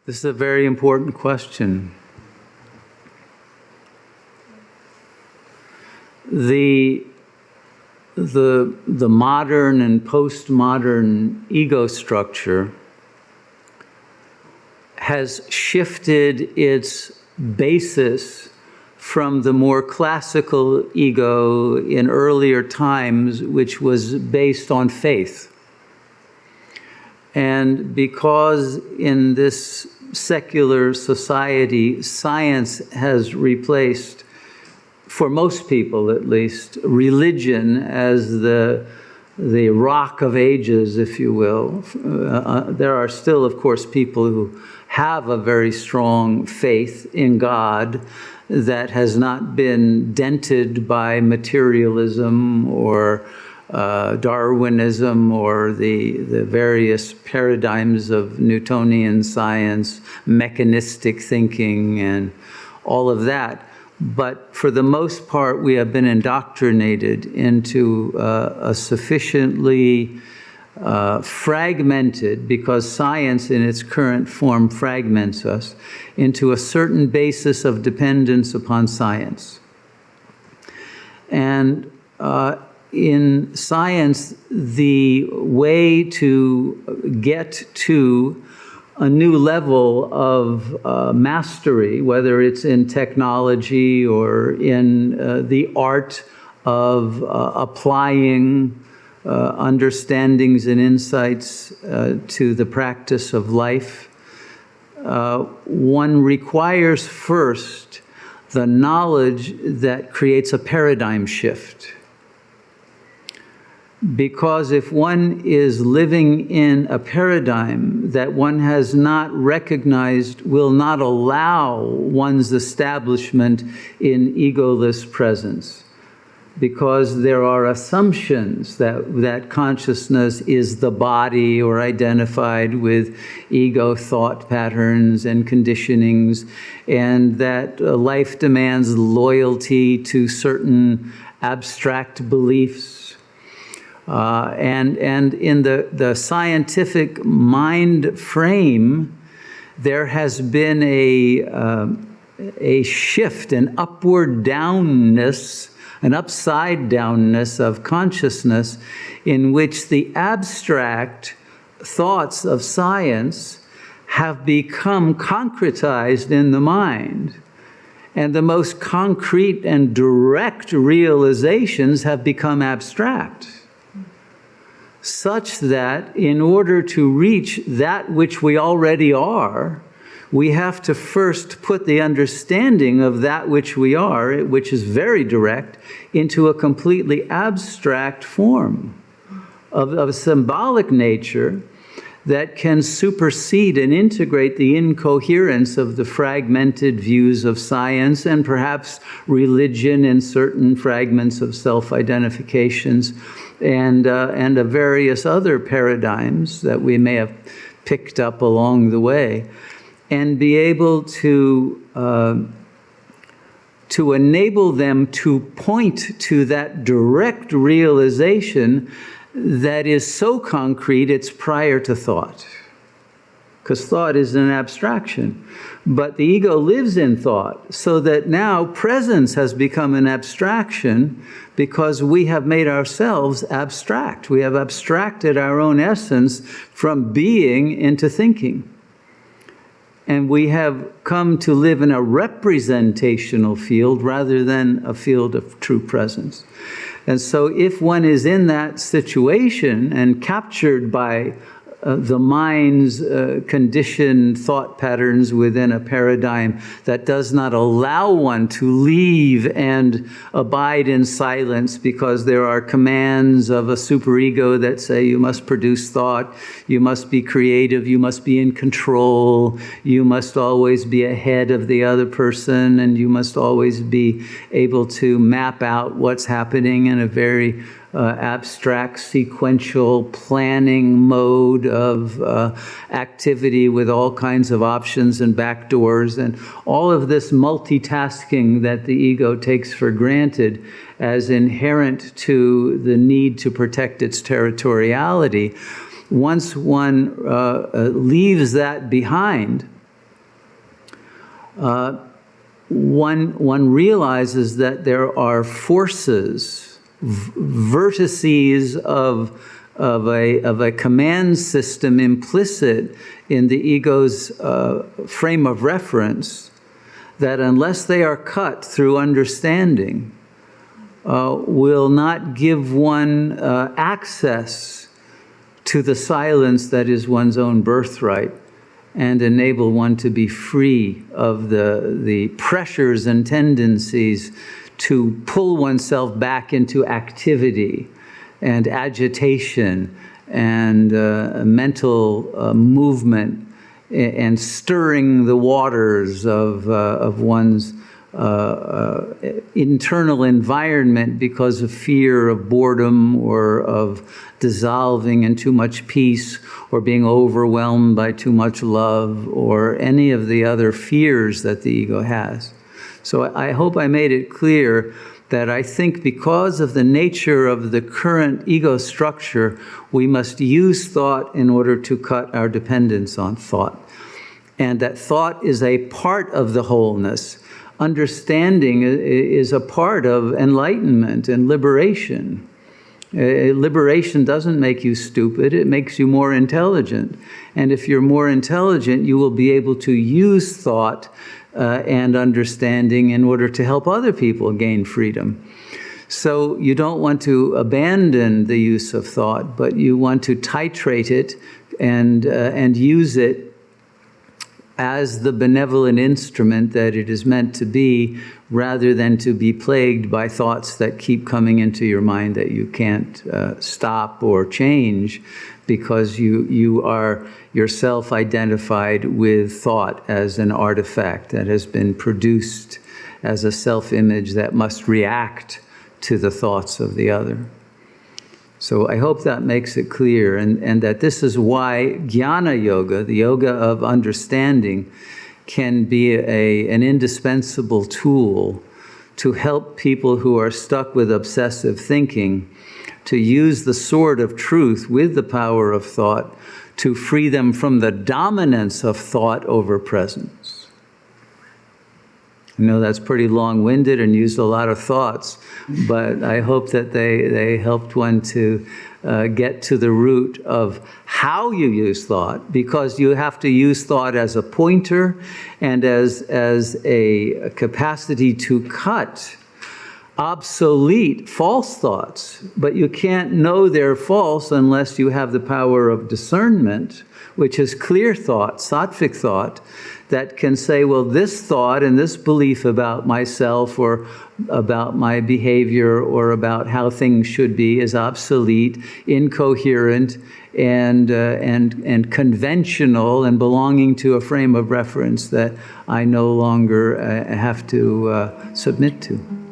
This is a very important question. The modern and postmodern ego structure has shifted its basis from the more classical ego in earlier times, which was based on faith. And because in this secular society, science has replaced, for most people at least, religion as the rock of ages, if you will. There are still, of course, people who have a very strong faith in God that has not been dented by materialism or Darwinism or the various paradigms of Newtonian science, mechanistic thinking, and all of that. But for the most part, we have been indoctrinated into a sufficiently fragmented, because science in its current form fragments us, into a certain basis of dependence upon science. And in science, the way to get to a new level of mastery, whether it's in technology or in the art of applying understandings and insights to the practice of life, one requires first the knowledge that creates a paradigm shift. Because if one is living in a paradigm that one has not recognized will not allow one's establishment in egoless presence, because there are assumptions that consciousness is the body or identified with ego thought patterns and conditionings, and that life demands loyalty to certain abstract beliefs. And in the scientific mind frame, there has been a shift, an upward downness, an upside downness of consciousness, in which the abstract thoughts of science have become concretized in the mind. And the most concrete and direct realizations have become abstract, such that in order to reach that which we already are, we have to first put the understanding of that which we are, which is very direct, into a completely abstract form of a symbolic nature that can supersede and integrate the incoherence of the fragmented views of science and perhaps religion and certain fragments of self-identifications and of various other paradigms that we may have picked up along the way, and be able to enable them to point to that direct realization that is so concrete it's prior to thought. Because thought is an abstraction. But the ego lives in thought, so that now presence has become an abstraction because we have made ourselves abstract. We have abstracted our own essence from being into thinking. And we have come to live in a representational field rather than a field of true presence. And so if one is in that situation and captured by the mind's conditioned thought patterns within a paradigm that does not allow one to leave and abide in silence, because there are commands of a superego that say you must produce thought, you must be creative, you must be in control, you must always be ahead of the other person, and you must always be able to map out what's happening in a very abstract, sequential planning mode of activity with all kinds of options and backdoors, and all of this multitasking that the ego takes for granted as inherent to the need to protect its territoriality. Once one leaves that behind one realizes that there are forces, vertices of a command system implicit in the ego's frame of reference, that unless they are cut through understanding, will not give one access to the silence that is one's own birthright, and enable one to be free of the pressures and tendencies to pull oneself back into activity and agitation and mental movement and stirring the waters of one's internal environment because of fear of boredom or of dissolving in too much peace or being overwhelmed by too much love or any of the other fears that the ego has. So I hope I made it clear that I think because of the nature of the current ego structure, we must use thought in order to cut our dependence on thought. And that thought is a part of the wholeness. Understanding is a part of enlightenment and liberation. Liberation doesn't make you stupid, it makes you more intelligent. And if you're more intelligent, you will be able to use thought and understanding in order to help other people gain freedom. So you don't want to abandon the use of thought, but you want to titrate it and use it as the benevolent instrument that it is meant to be, rather than to be plagued by thoughts that keep coming into your mind that you can't stop or change, because you are yourself identified with thought as an artifact that has been produced as a self-image that must react to the thoughts of the other. So I hope that makes it clear, and that this is why jnana yoga, the yoga of understanding, can be an indispensable tool to help people who are stuck with obsessive thinking to use the sword of truth with the power of thought to free them from the dominance of thought over presence. I know that's pretty long-winded and used a lot of thoughts, but I hope that they helped one to get to the root of how you use thought, because you have to use thought as a pointer and as a capacity to cut obsolete false thoughts. But you can't know they're false unless you have the power of discernment, which is clear thought, sattvic thought, that can say, well, this thought and this belief about myself or about my behavior or about how things should be is obsolete, incoherent, and conventional and belonging to a frame of reference that I no longer have to submit to.